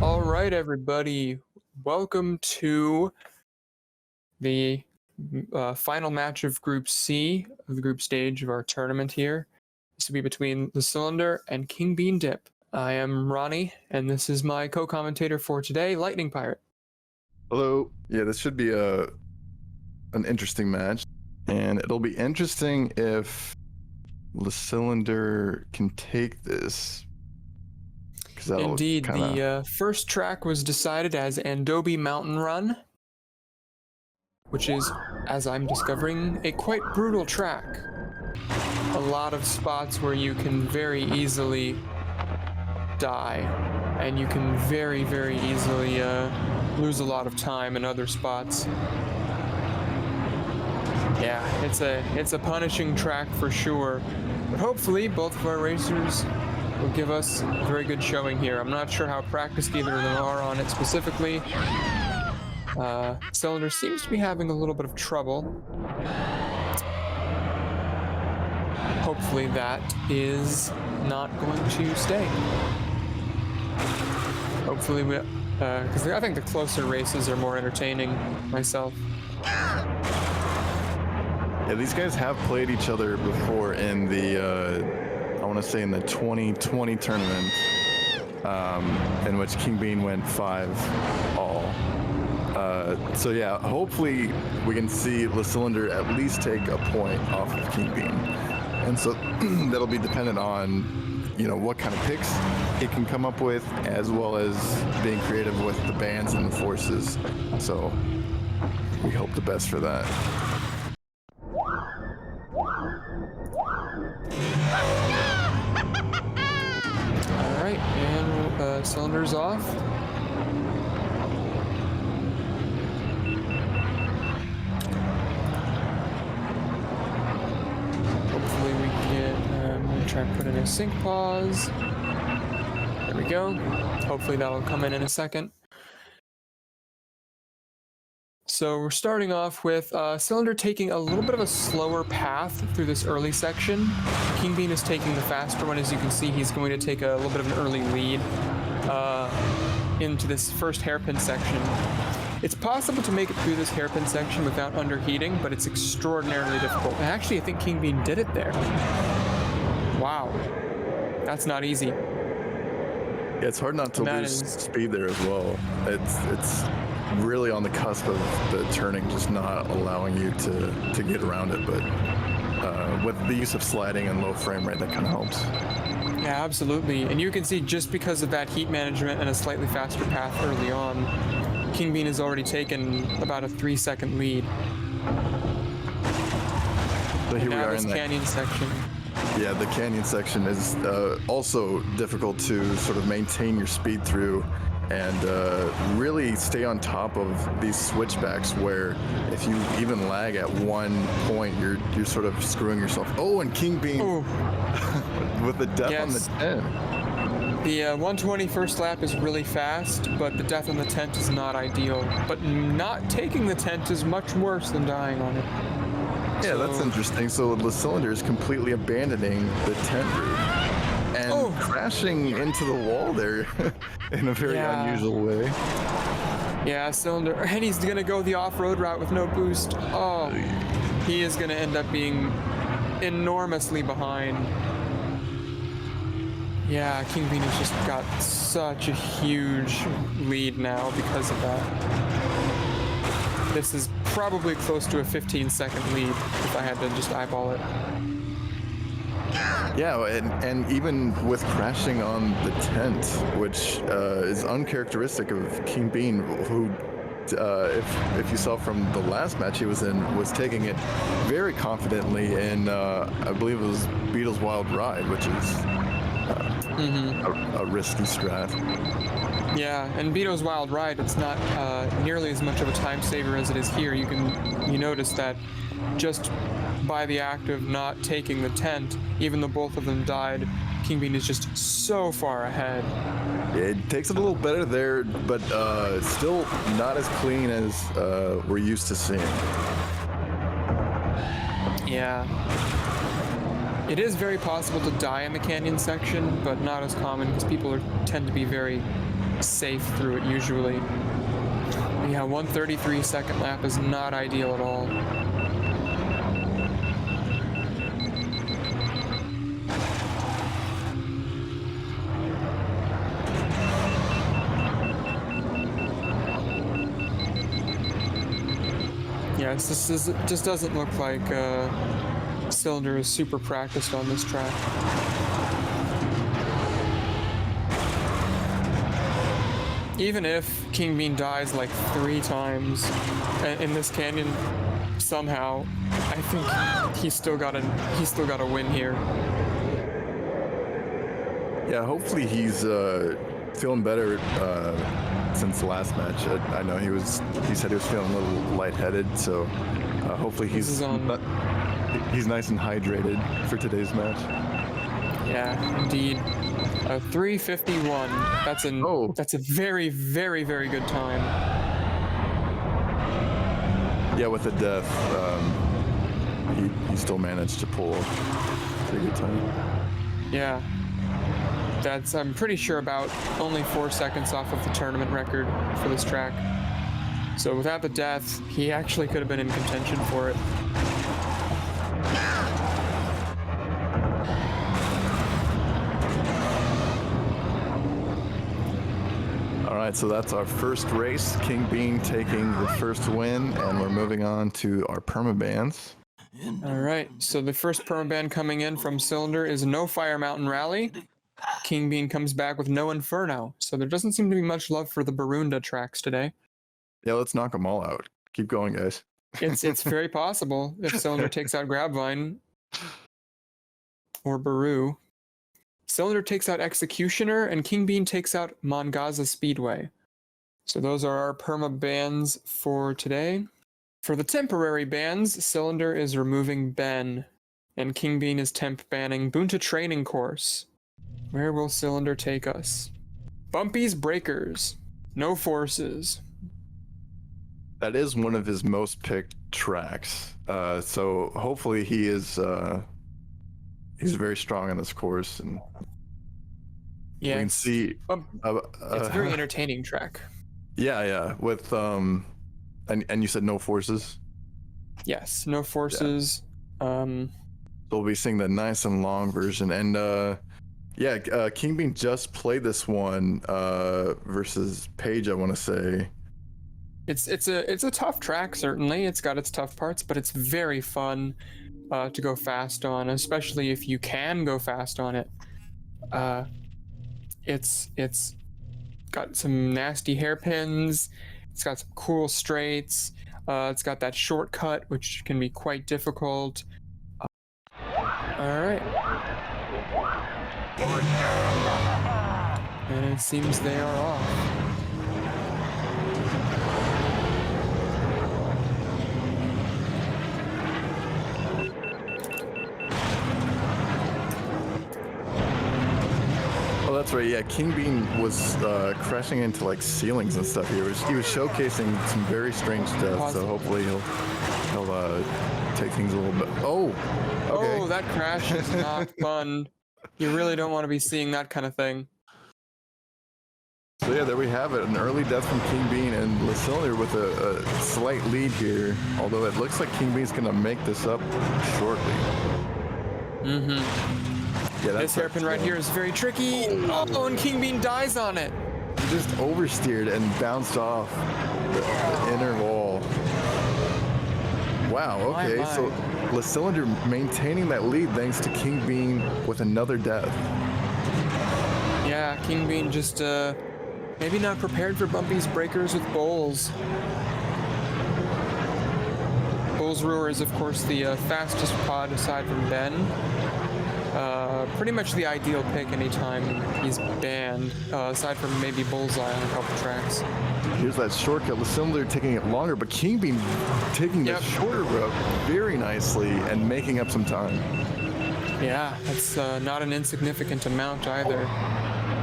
All right, everybody. Welcome to the final match of Group C of the group stage of our tournament here. This will be between Le6lindre and kingbeandip. I am Ronnie, and this is my co-commentator for today, Lightning Pirate. Hello. Yeah, this should be an interesting match, and it'll be interesting if Le6lindre can take this. Indeed, the first track was decided as Andobi Mountain Run, which is, as I'm discovering, a quite brutal track. A lot of spots where you can very easily die, and you can very, very easily lose a lot of time in other spots. Yeah, it's a punishing track for sure, but hopefully both of our racers will give us a very good showing here. I'm not sure how practiced either of them are on it specifically. Le6lindre seems to be having a little bit of trouble. Hopefully that is not going to stay. Hopefully we, because I think the closer races are more entertaining myself. Yeah, these guys have played each other before in the, I want to say in the 2020 tournament, in which kingbean went 5 all. So yeah, hopefully we can see Le6lindre at least take a point off of kingbean. And so that'll be dependent on, you know, what kind of picks it can come up with, as well as being creative with the bans and the forces. So we hope the best for that. All right, and cylinders off. Hopefully we get, I'm gonna try and put in a sync pause. There we go. Hopefully that'll come in a second. So we're starting off with Le6lindre taking a little bit of a slower path through this early section. kingbean is taking the faster one. As you can see, he's going to take a little bit of an early lead into this first hairpin section. It's possible to make it through this hairpin section without underheating, but it's extraordinarily difficult. And actually, I think kingbean did it there. Wow. That's not easy. Yeah, it's hard not to lose speed there as well. It's really on the cusp of the turning, just not allowing you to get around it. But with the use of sliding and low frame rate, that kind of helps. Yeah, absolutely. And you can see just because of that heat management and a slightly faster path early on, kingbean has already taken about a 3-second lead. So here we are in the canyon section. Yeah, the canyon section is also difficult to sort of maintain your speed through and really stay on top of these switchbacks, where if you even lag at one point, you're sort of screwing yourself. Oh, and kingbean with the death on the tent. The 120 first lap is really fast, but the death on the tent is not ideal. But not taking the tent is much worse than dying on it. Yeah, that's interesting. So Le6lindre is completely abandoning the tent route and crashing into the wall there in a very unusual way. Yeah, Le6lindre, and he's gonna go the off-road route with no boost. Oh, he is gonna end up being enormously behind. Yeah, kingbean has just got such a huge lead now because of that. This is probably close to a 15-second lead if I had to just eyeball it. Yeah, and even with crashing on the tent, which is uncharacteristic of kingbean, who, if you saw from the last match he was in, was taking it very confidently in, I believe it was Beetle's Wild Ride, which is a risky strat. Yeah, and Beetle's Wild Ride, it's not nearly as much of a time saver as it is here. You notice that just by the act of not taking the tent, even though both of them died, kingbean is just so far ahead. It takes it a little better there, but still not as clean as we're used to seeing. Yeah. It is very possible to die in the canyon section, but not as common because people tend to be very safe through it usually. Yeah, 1:33 second lap is not ideal at all. Yes, just doesn't look like Cylinder is super practiced on this track. Even if King Bean dies like 3 times in this canyon, somehow, I think he's still got a win here. Yeah, hopefully he's feeling better since the last match. I know he said he was feeling a little lightheaded, so hopefully he's nice and hydrated for today's match. Yeah, indeed. 3:51. That's a very, very, very good time. Yeah, with the death, he still managed to pull a pretty good time. Yeah. That's, I'm pretty sure, about only 4 seconds off of the tournament record for this track. So without the death, he actually could have been in contention for it. All right, so that's our first race. King Bean taking the first win, and we're moving on to our permabans. All right, so the first permaban coming in from Cylinder is No Fire Mountain Rally. King Bean comes back with No Inferno, so there doesn't seem to be much love for the Barunda tracks today. Yeah, let's knock them all out. Keep going, guys. It's very possible if Cylinder takes out Grabvine or Baru. Cylinder takes out Executioner, and King Bean takes out Mongaza Speedway. So those are our perma bans for today. For the temporary bans, Cylinder is removing Ben, and King Bean is temp banning Bunta Training Course. Where will Cylinder take us? Bumpy's Breakers. No Forces. That is one of his most picked tracks. So hopefully he's very strong on this course, and yeah, we can see. It's a very entertaining track. Yeah. With and you said No Forces. Yes, No Forces. Yeah. So we'll be seeing the nice and long version, and King Bean just played this one versus Paige, I want to say. It's a tough track, certainly. It's got its tough parts, but it's very fun to go fast on, especially if you can go fast on it. It's got some nasty hairpins. It's got some cool straights. It's got that shortcut, which can be quite difficult. All right. And it seems they are off. Oh, that's right. Yeah, King Bean was crashing into like ceilings and stuff. He was showcasing some very strange stuff. So hopefully he'll take things a little bit. Oh, okay. Oh, that crash is not fun. You really don't want to be seeing that kind of thing. So yeah, there we have it. An early death from King Bean, and Le6lindre with a slight lead here. Although it looks like King Bean's gonna make this up shortly. Yeah, this hairpin right here is very tricky. Oh, and King Bean dies on it. He just oversteered and bounced off the inner wall. Wow, okay, so Le6lindre maintaining that lead thanks to King Bean with another death. Yeah, King Bean just maybe not prepared for Bumpy's Breakers with Bowls. Bowls Roar is, of course, the fastest pod aside from Ben. Pretty much the ideal pick anytime he's banned, aside from maybe Bullseye on a couple tracks. Here's that shortcut. Le6lindre taking it longer, but King Bean taking the shorter route very nicely and making up some time. Yeah, that's not an insignificant amount either.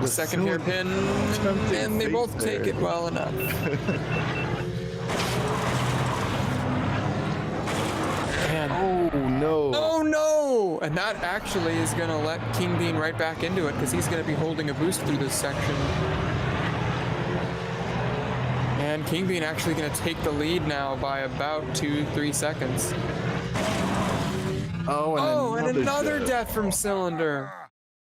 The second hairpin, and they both take it well enough. Man. Oh no! Oh no! And that actually is gonna let King Bean right back into it because he's gonna be holding a boost through this section. And Kingbean actually going to take the lead now by about 2-3 seconds. Oh, and another death from Le6lindre.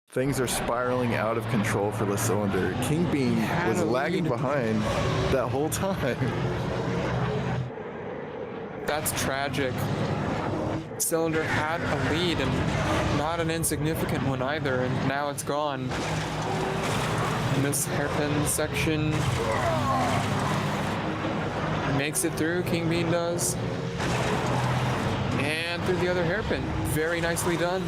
Things are spiraling out of control for Le6lindre. Kingbean was lagging behind that whole time. That's tragic. Le6lindre had a lead, and not an insignificant one either, and now it's gone. In this hairpin section, makes it through, Kingbean does. And through the other hairpin. Very nicely done.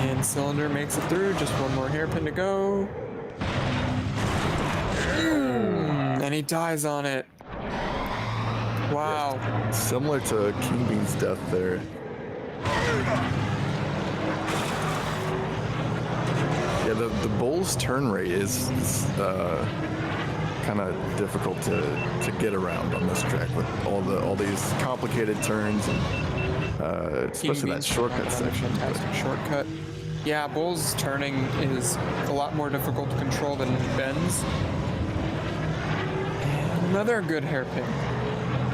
And Le6lindre makes it through, just one more hairpin to go. And he dies on it. Wow. Yeah, similar to Kingbean's death there. Yeah, the bull's turn rate is kind of difficult to get around on this track with all these complicated turns and especially that shortcut section. Fantastic shortcut. Yeah, bull's turning is a lot more difficult to control than bends. And another good hairpin.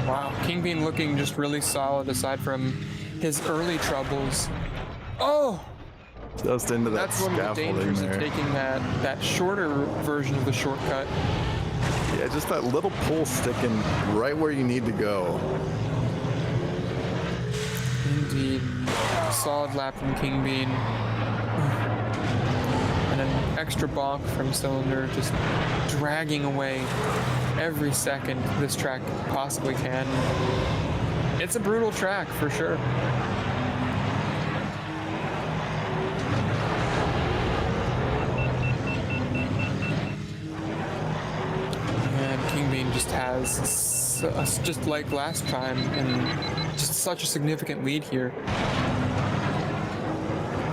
Wow, Kingbean looking just really solid aside from his early troubles. Oh! Just into that That's one of the dangers of taking that shorter version of the shortcut. Yeah, just that little pull sticking right where you need to go. Indeed. Solid lap from Kingbean. And an extra bonk from Le6lindre, just dragging away every second this track possibly can. It's a brutal track for sure. And Kingbean just has, just like last time, and just such a significant lead here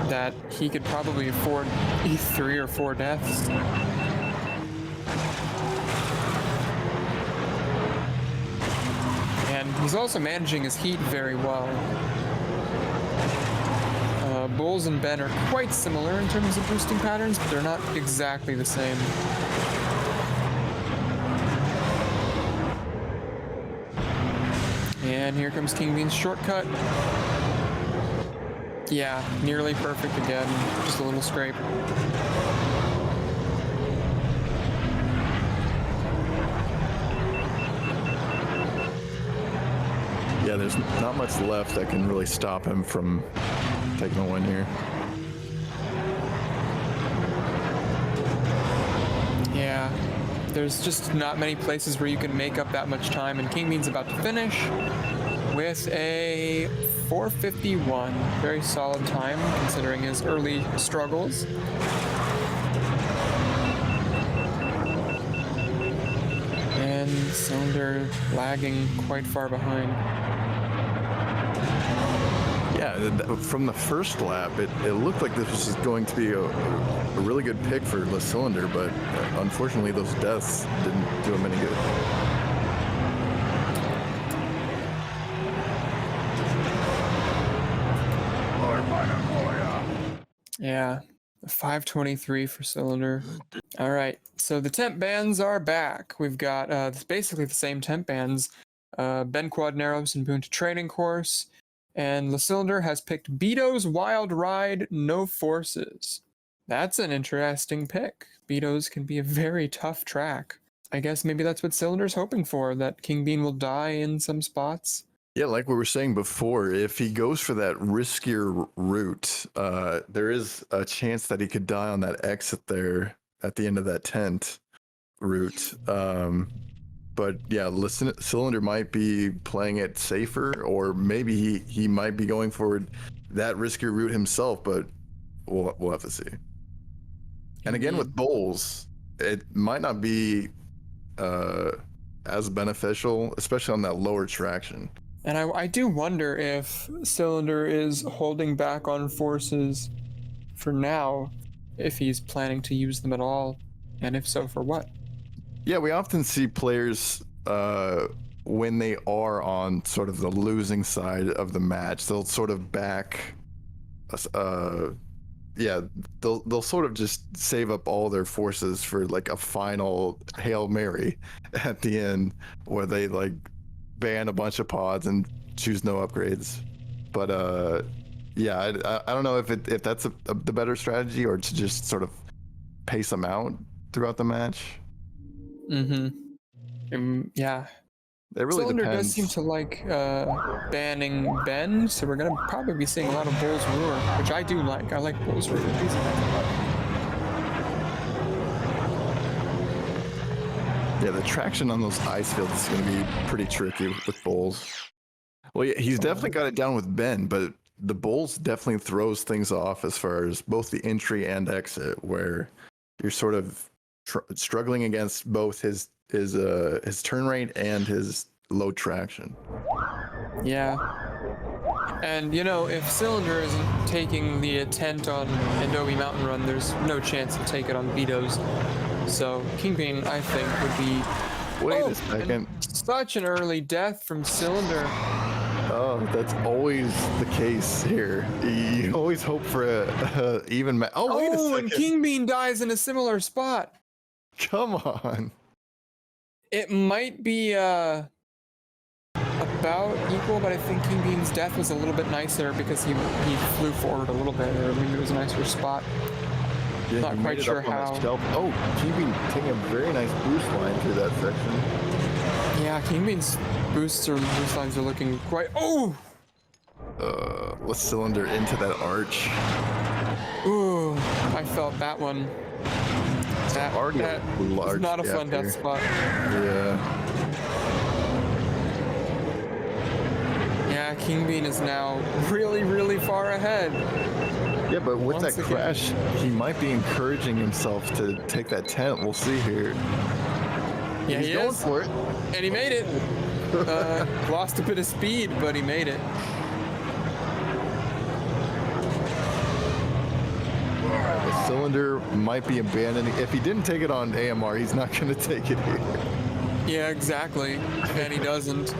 that he could probably afford 3 or 4 deaths. And he's also managing his heat very well. Bulls and Ben are quite similar in terms of boosting patterns, but they're not exactly the same. And here comes Kingbean's shortcut. Yeah, nearly perfect again, just a little scrape. Yeah, there's not much left that can really stop him from taking a win here. Yeah, there's just not many places where you can make up that much time, and Kingbean's about to finish with a 4:51. Very solid time considering his early struggles. And Le6lindre lagging quite far behind. Yeah, from the first lap, it looked like this was going to be a really good pick for Le6lindre, but unfortunately those deaths didn't do him any good. Yeah, 5:23 for Le6lindre. All right, so the temp bans are back. We've got basically the same temp bans. Ben Quadneros and Boonta Training Course. And Le6lindre has picked Beto's Wild Ride, No Forces. That's an interesting pick. Beto's can be a very tough track. I guess maybe that's what Le6lindre's hoping for, that Kingbean will die in some spots. Yeah, like we were saying before, if he goes for that riskier route, there is a chance that he could die on that exit there at the end of that tent route. But yeah, Le6lindre might be playing it safer, or maybe he might be going for that riskier route himself, but we'll have to see. And again, with bowls, it might not be as beneficial, especially on that lower traction. And I do wonder if Le6lindre is holding back on forces for now, if he's planning to use them at all, and if so, for what? Yeah, we often see players when they are on sort of the losing side of the match, they'll sort of back yeah, they'll sort of just save up all their forces for like a final Hail Mary at the end, where they like ban a bunch of pods and choose no upgrades. But yeah, I don't know if that's the better strategy, or to just sort of pace them out throughout the match. Yeah. It really Cylinder does depends. seem to like banning Ben, so we're gonna probably be seeing a lot of Bull's Roar, which I do like. I like Bull's Roar. Yeah, the traction on those ice fields is going to be pretty tricky with Bulls. Well, yeah, he's definitely got it down with Ben, but the Bulls definitely throws things off as far as both the entry and exit, where you're sort of struggling against both his turn rate and his low traction. Yeah. And you know, if Cylinder isn't taking the tent on Endobi Mountain Run, there's no chance he'll take it on Vito's. So Kingbean, I think, would be. Wait a second. Such an early death from Cylinder. Oh, that's always the case here. You always hope for a even match. Oh, wait a second. And Kingbean dies in a similar spot. Come on. It might be about equal, but I think Kingbean's death was a little bit nicer because he flew forward a little bit, or maybe it was a nicer spot. Yeah, not quite sure how. Oh, Kingbean taking a very nice boost line through that section. Yeah, Kingbean's boost lines are looking quite. Oh! Le6lindre into that arch. Ooh, I felt that one. That was not a fun death spot. Yeah. Yeah, Kingbean is now really, really far ahead. Yeah, but with that crash, he might be encouraging himself to take that tent. We'll see here. Yeah, he's going for it. And he made it. Lost a bit of speed, but he made it. Le6lindre might be abandoning. If he didn't take it on AMR, he's not going to take it here. Yeah, exactly. And he doesn't.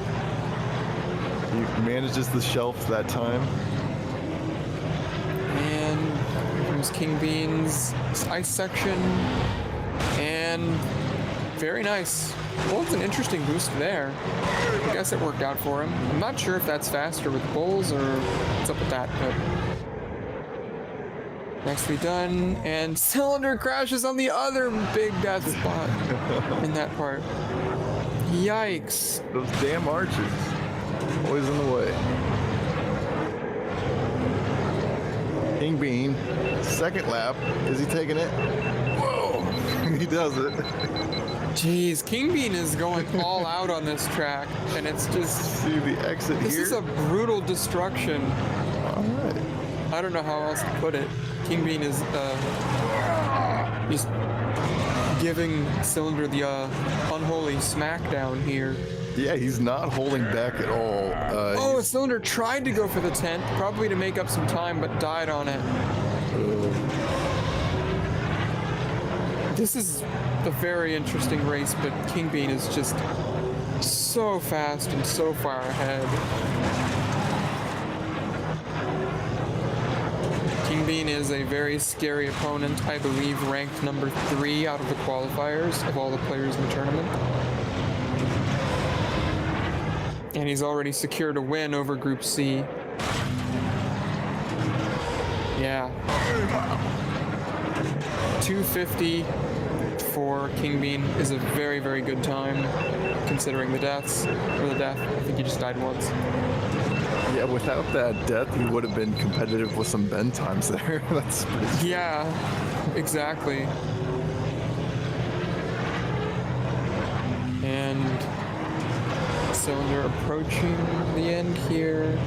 He manages the shelf that time. And here comes Kingbean's ice section. And very nice. Well, it's an interesting boost there. I guess it worked out for him. I'm not sure if that's faster with Bulls or what's up with that, but nicely done. And Cylinder crashes on the other big death spot in that part. Yikes. Those damn arches. Always in the way. Kingbean, second lap. Is he taking it? Whoa! He does it. Jeez, Kingbean is going all out on this track, and it's just. See the exit here? This is a brutal destruction. All right. I don't know how else to put it. Kingbean is just giving Cylinder the unholy smackdown here. Yeah, he's not holding back at all. Cylinder tried to go for the tent, probably to make up some time, but died on it. This is a very interesting race, but Kingbean is just so fast and so far ahead. Kingbean is a very scary opponent, I believe ranked number 3 out of the qualifiers of all the players in the tournament. And he's already secured a win over Group C. Yeah. 250 for Kingbean is a very, very good time, considering the deaths, or the death. I think he just died once. Yeah, without that death, he would have been competitive with some bend times there. That's pretty. Yeah, exactly. And Cylinder approaching the end here.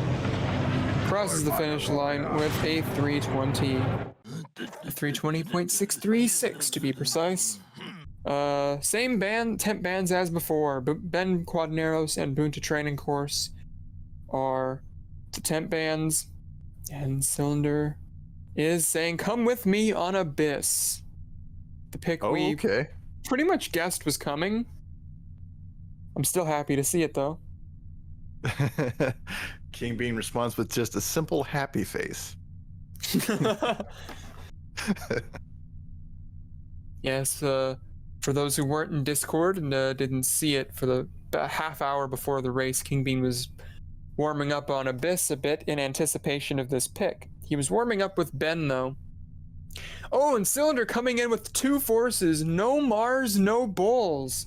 Crosses the finish line with a 320. 320.636 to be precise. Same temp bands as before. Ben Quadneros and Bunta Training Course are the temp bands, and Cylinder is saying, "Come with me on Abyss." The pick we pretty much guessed was coming. I'm still happy to see it though. Kingbean responds with just a simple happy face. Yes, for those who weren't in Discord and didn't see it, for the half hour before the race, King Bean was warming up on Abyss a bit in anticipation of this pick. He was warming up with Ben, though. Oh, and Cylinder coming in with 2 forces. No Mars, no Bulls.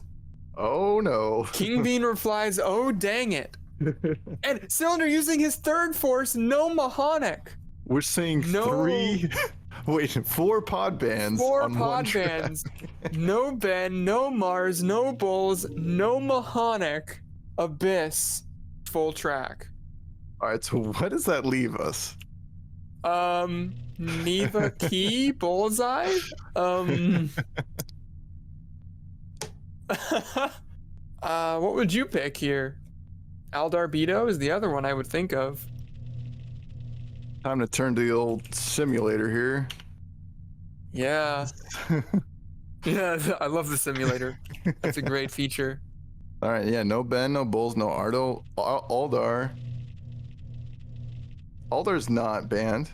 Oh, no. King Bean replies, oh, dang it. And Cylinder using his 3rd force, no Mahonic. We're seeing 4 pod bands. 4 on pod one bands. track. No Ben, no Mars, no Bulls, no Mahonic. Abyss. Full track. All right, so what does that leave us? Neva Key Bullseye. What would you pick here? Aldarbedo is the other one I would think of. Time to turn to the old simulator here. Yeah. Yeah, I love the simulator. That's a great feature. All right, yeah, no Ben, no Bulls, no Ardo, Aldar. Aldar's not banned.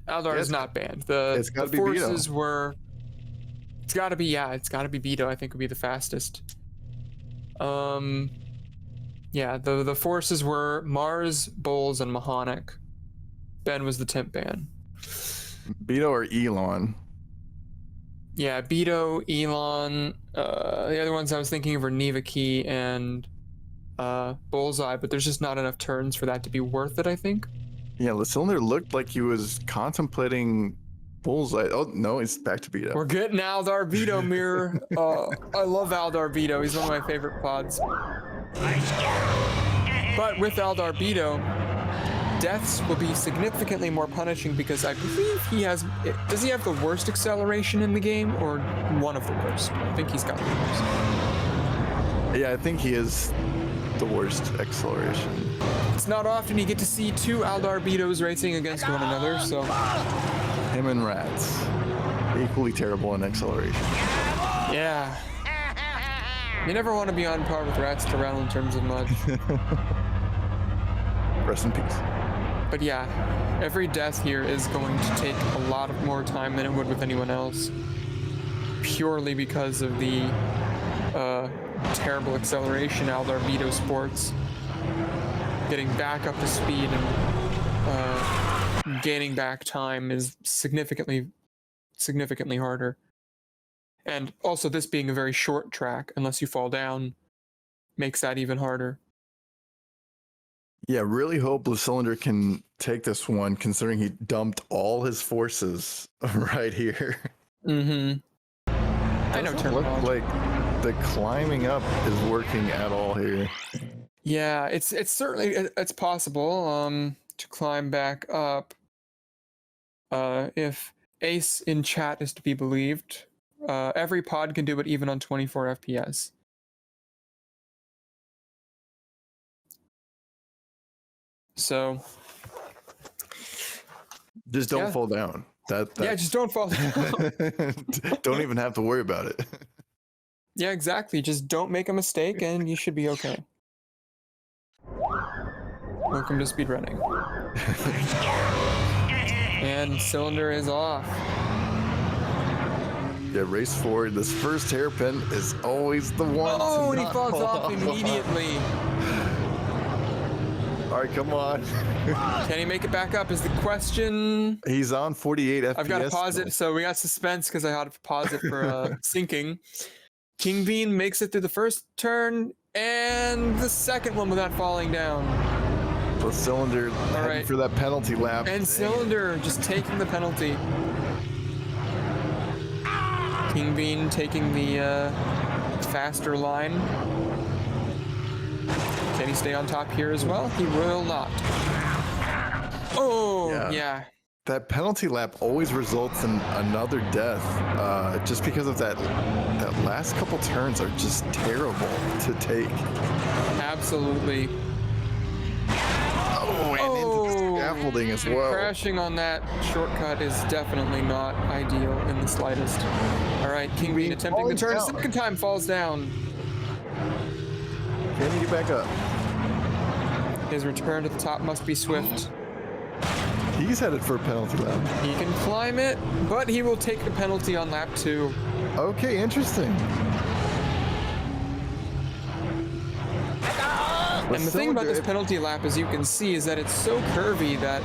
Aldar Yeah, is not banned. The gotta be forces Beto. were. It's gotta be, yeah, it's gotta be Beto, I think would be the fastest. Yeah, the forces were Mars, Bulls, and Mahonic. Ben was the temp ban. Beto or Elon? Yeah, Beto, Elon, the other ones I was thinking of were Neva Key and Bullseye, but there's just not enough turns for that to be worth it, I think. Yeah, Le6lindre looked like he was contemplating Bullseye. Oh, no, he's back to Beto. We're getting Aldarbedo mirror. I love Aldarbedo. He's one of my favorite pods. But with Aldarbedo, deaths will be significantly more punishing because I believe he has... Does he have the worst acceleration in the game or one of the worst? I think he's got the worst. Yeah, I think he is the worst acceleration. It's not often you get to see 2 Aldarbedos racing against one another, so... Him and Rats. Equally terrible in acceleration. Yeah. You never want to be on par with Rats to Rattle in terms of mud. Rest in peace. But yeah, every death here is going to take a lot of more time than it would with anyone else. Purely because of the terrible acceleration Aldarbedo sports. Getting back up to speed and gaining back time is significantly harder. And also this being a very short track, unless you fall down, makes that even harder. Yeah, really hope Le6lindre can take this one, considering he dumped all his forces right here. Mm-hmm. I know Doesn't look like the climbing up is working at all here. Yeah, it's certainly it's possible to climb back up. If Ace in chat is to be believed, every pod can do it even on 24 FPS. So Just don't fall down. Yeah, just don't fall down. Don't even have to worry about it. Yeah, exactly. Just don't make a mistake and you should be okay. Welcome to speedrunning. And cylinder is off. Yeah, race forward. This first hairpin is always the one. Oh, and he falls off immediately. All right, come on. Can he make it back up is the question. He's on 48 FPS. I've got to pause it, so we got suspense because I had to pause it for syncing. King Bean makes it through the first turn and the second one without falling down. The cylinder heading for that penalty lap. And cylinder just taking the penalty. King Bean taking the faster line. Can he stay on top here as well? He will not. Oh, yeah. That penalty lap always results in another death, just because of that last couple turns are just terrible to take. Absolutely. Oh, and into the scaffolding as well. Crashing on that shortcut is definitely not ideal in the slightest. All right, King Bean attempting the turn a second time, falls down. Can he get back up? His return to the top must be swift. He's headed for a penalty lap. He can climb it, but he will take the penalty on lap 2. Okay, interesting. And the thing about this penalty lap, as you can see, is that it's so curvy that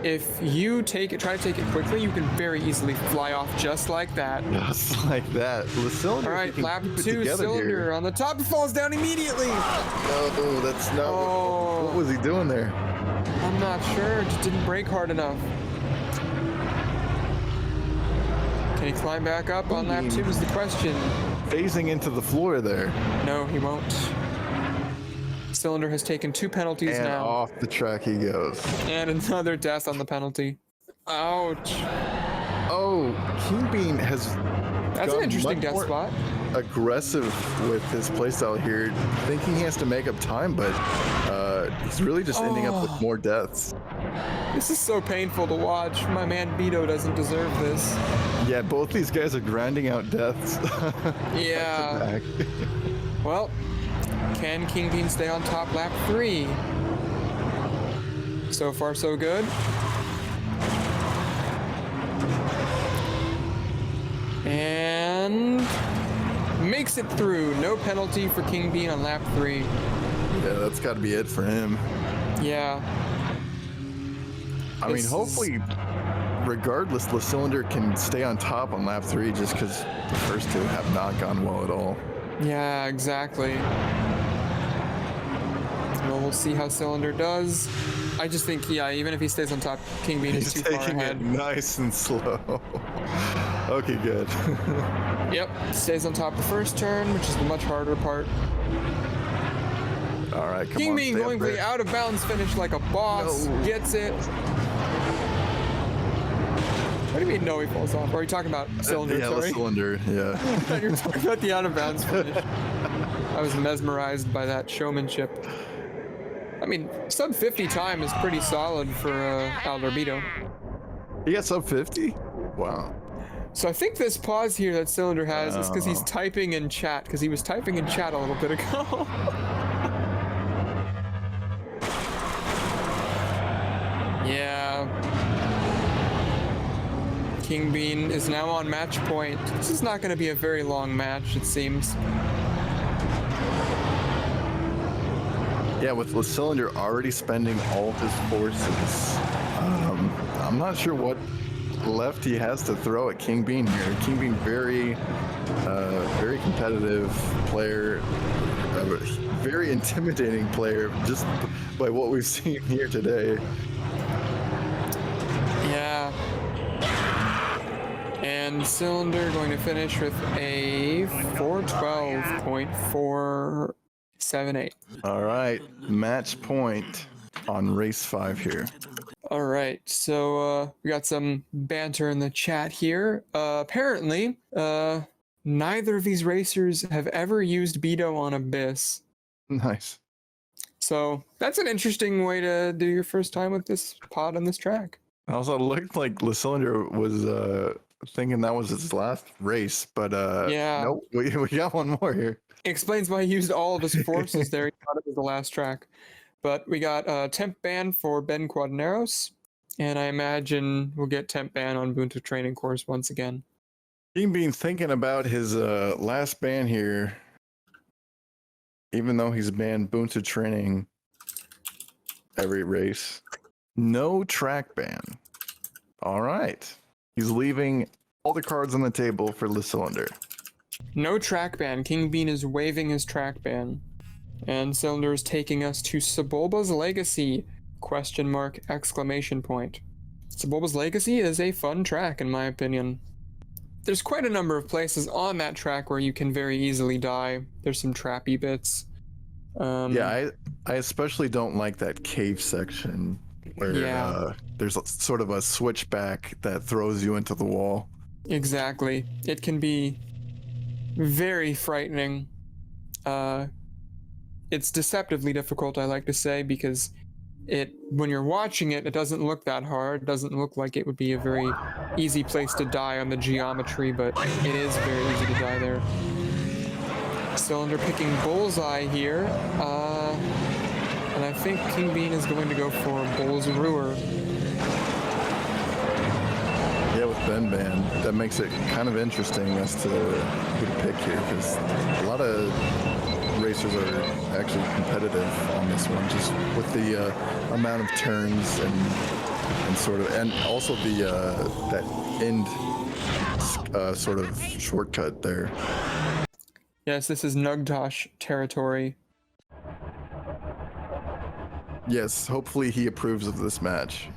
if you try to take it quickly, you can very easily fly off just like that. Just like that. Le6lindre. All right, lap 2, Cylinder on the top, falls down immediately. Oh, that's not. What was he doing there? I'm not sure. Just didn't brake hard enough. Can he climb back up on lap 2 is the question. Phasing into the floor there. No, he won't. Cylinder has taken 2 penalties And now. off the track he goes. And another death on the penalty. Ouch. Oh, King Bean has. That's an interesting death spot. Aggressive with his playstyle here, thinking he has to make up time, but he's really just ending up with more deaths. This is so painful to watch. My man Beto doesn't deserve this. Yeah, both these guys are grinding out deaths. Yeah. Well, can King Bean stay on top lap 3? So far, so good. And makes it through. No penalty for King Bean on lap 3. Yeah, that's got to be it for him. Yeah. I mean, hopefully, regardless, Le6lindre can stay on top on lap 3 just because the first 2 have not gone well at all. Yeah, exactly. Well, we'll see how Cylinder does. I just think, yeah, even if he stays on top, King Bean is too far ahead. He's taking it nice and slow. Okay, good. Yep, stays on top the first turn, which is the much harder part. All right, come on. King Bean going for the out of bounds finish like a boss. No. Gets it. What do you mean, no, he falls off? Or are you talking about Cylinder? Yeah, sorry. Le6lindre, yeah. I thought you were talking about the out of bounds finish. I was mesmerized by that showmanship. I mean, sub 50 time is pretty solid for Alderbeto. He got sub 50? Wow. So I think this pause here that Cylinder has is because he's typing in chat, because he was typing in chat a little bit ago. Yeah. King Bean is now on match point. This is not going to be a very long match, it seems. Yeah, with Le6lindre already spending all his forces, I'm not sure what left he has to throw at King Bean here. King Bean, very competitive player, very intimidating player, just by what we've seen here today. Yeah. And Cylinder going to finish with a 412.478. All right, match point on race 5 here. All right, so we got some banter in the chat here. Apparently, neither of these racers have ever used Beto on Abyss. Nice. So that's an interesting way to do your first time with this pod on this track. Also, it looked like Le6lindre was thinking that was his last race, but yeah, nope, we got one more here. Explains why he used all of his forces there. He thought it was the last track. But we got temp ban for Ben Quadneros, and I imagine we'll get temp ban on Ubuntu training course once again. King Bean thinking about his last ban here, even though he's banned Ubuntu training every race. No track ban. All right. He's leaving all the cards on the table for Le6lindre. No track ban. King Bean is waiving his track ban. And Cylinder is taking us to Sebulba's Legacy, ? Sebulba's Legacy is a fun track, in my opinion. There's quite a number of places on that track where you can very easily die. There's some trappy bits. Yeah, I especially don't like that cave section where there's sort of a switchback that throws you into the wall. Exactly. It can be very frightening. It's deceptively difficult, I like to say, because when you're watching it, it doesn't look that hard. It doesn't look like it would be a very easy place to die on the geometry, but it is very easy to die there. Cylinder picking Bullseye here, and I think King Bean is going to go for Bullsruer. Ben Band, that makes it kind of interesting as to who to pick here, because a lot of racers are actually competitive on this one, just with the amount of turns and sort of, and also the that end sort of shortcut there. Yes, this is Nugtosh territory. Yes, hopefully he approves of this match.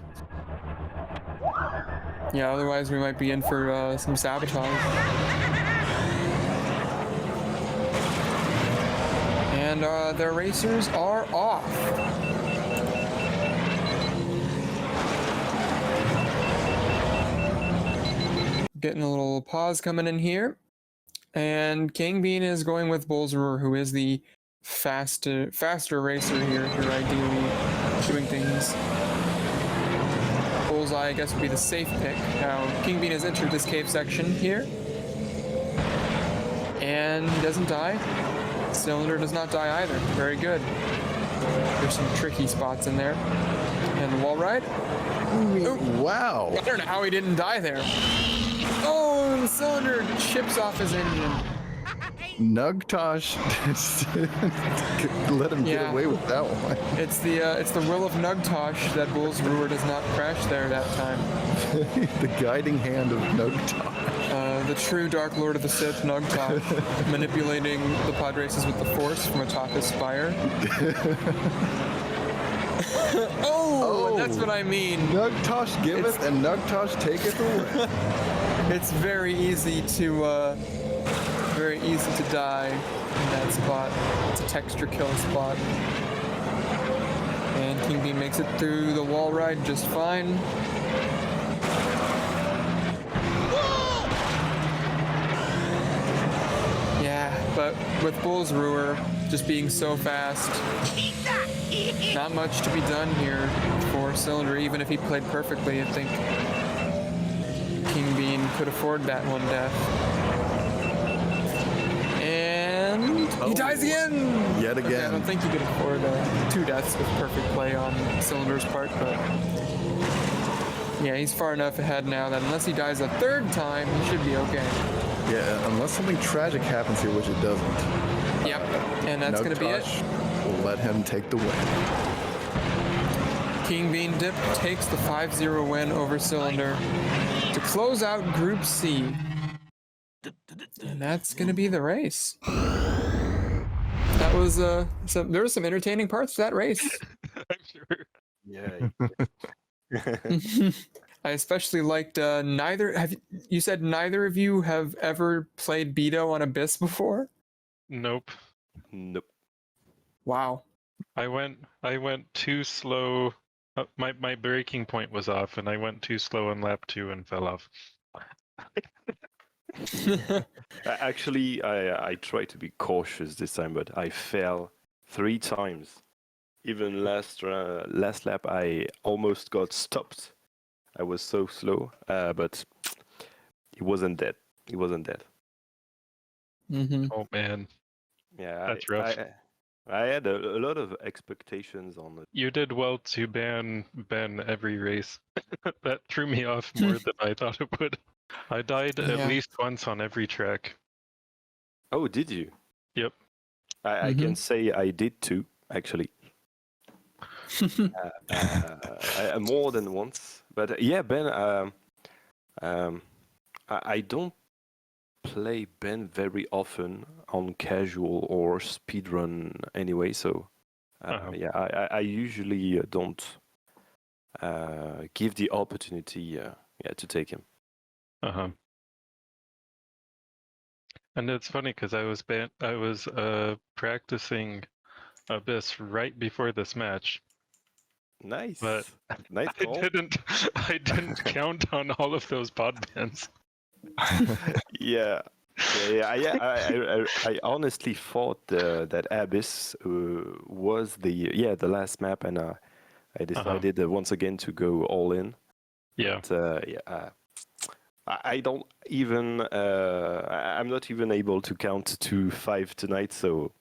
Yeah, otherwise we might be in for some sabotage. And their racers are off. Getting a little pause coming in here. And King Bean is going with Bullsroar, who is the faster racer here, who are ideally doing things. Bullseye, I guess, would be the safe pick. Now, King Bean has entered this cave section here. And he doesn't die. Cylinder does not die either. Very good. There's some tricky spots in there. And the wall ride. Ooh, wow. I don't know how he didn't die there. Oh, and the Cylinder chips off his engine. Nugtosh, let him get away with that one. It's the will of Nugtosh that Bullsroar does not crash there that time. The guiding hand of Nugtosh. The true Dark Lord of the Sith, Nugtosh, manipulating the pod races with the Force from atop his spire. Oh, that's what I mean. Nugtosh giveth and Nugtosh taketh away. It's very easy to die in that spot. It's a texture kill spot. And King Bean makes it through the wall ride just fine. Yeah, but with Bullsroar just being so fast, not much to be done here for Cylinder. Even if he played perfectly, I think King Bean could afford that one death. And he dies again! Yet again. Okay, I don't think he could afford 2 deaths with perfect play on Cylinder's part, but yeah, he's far enough ahead now that unless he dies a 3rd time, he should be okay. Yeah, unless something tragic happens here, which it doesn't. Yep, and that's going to be it. Will let him take the win. King Bean Dip takes the 5-0 win over Cylinder to close out Group C. And that's going to be the race. That was there were some entertaining parts to that race. I'm sure. Yeah. I especially liked you said neither of you have ever played Beto on Abyss before? Nope. Nope. Wow. I went too slow. My braking point was off, and I went too slow on lap 2 and fell off. Actually, I tried to be cautious this time, but I fell 3 times. Even last lap, I almost got stopped. I was so slow, but he wasn't dead. He wasn't dead. Mm-hmm. Oh man. Yeah, That's rough. I had a lot of expectations on it. You did well to ban every race. That threw me off more than I thought it would. I died at least once on every track. Oh, did you? Yep. I can say I did too, actually. More than once. But yeah, Ben, I don't play Ben very often on casual or speedrun anyway, so yeah, I usually don't give the opportunity to take him. And it's funny because I was practicing Abyss right before this match. Nice. But nice call. I didn't count on all of those pod bans. Yeah. I honestly thought that Abyss was the last map, and I decided once again to go all in. Yeah. But, I don't even. I'm not even able to count to 5 tonight, so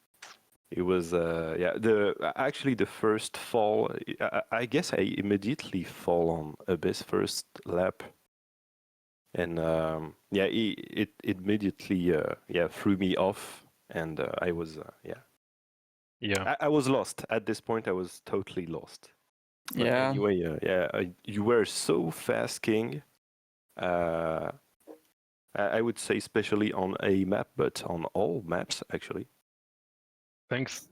it was the first fall. I guess I immediately fall on Abyss first lap. and yeah, it immediately threw me off, and I was Yeah. I was lost at this point. I was totally lost. But Yeah. anyway, you were so fast, King. I would say especially on a map, but on all maps actually, Thanks.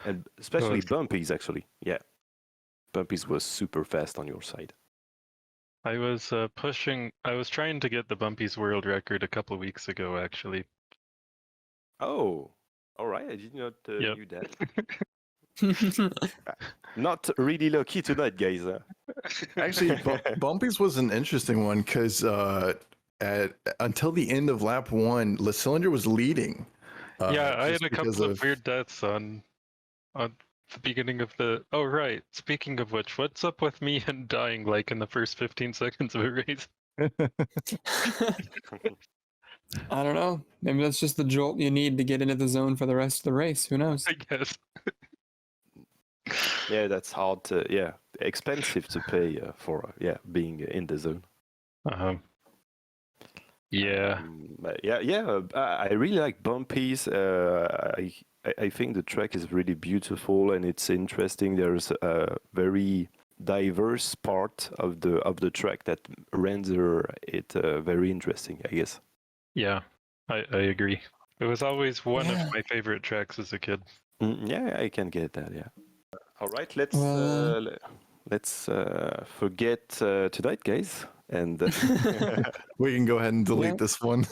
and especially Well, Bumpies actually. Yeah, Bumpies was super fast on your side. I was I was trying to get the Bumpies world record a couple of weeks ago, actually. Oh, all right. I did not Yep. knew that. Not really lucky tonight, guys. Actually, Bumpy's was an interesting one because until the end of lap 1, Le6lindre was leading. Yeah, I just had a because couple of weird deaths on the beginning of the. Oh right. Speaking of which, what's up with me and dying like in the first 15 seconds of a race? I don't know. Maybe that's just the jolt you need to get into the zone for the rest of the race. Who knows? I guess. Yeah, that's hard to. Yeah, expensive to pay for. Being in the zone. Yeah. But I really like Bumpies. I think the track is really beautiful and it's interesting. There's a very diverse part of the track that render it very interesting, I guess. Yeah. I agree. It was always one Yeah. of my favorite tracks as a kid. Yeah, I can get that. Yeah. All right, let's Well, forget tonight, guys, and We can go ahead and delete Yeah. this one.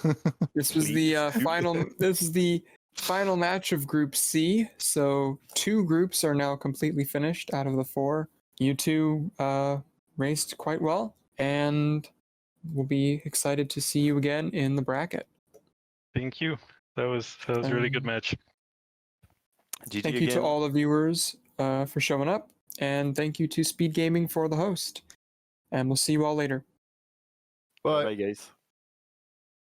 This was the final. This is the final match of Group C. So 2 groups are now completely finished out of the 4. You 2 raced quite well, and we'll be excited to see you again in the bracket. Thank you. That was a really good match. GG Thank you to again. all the viewers for showing up, and thank you to Speed Gaming for the host. And we'll see you all later. But Bye, guys.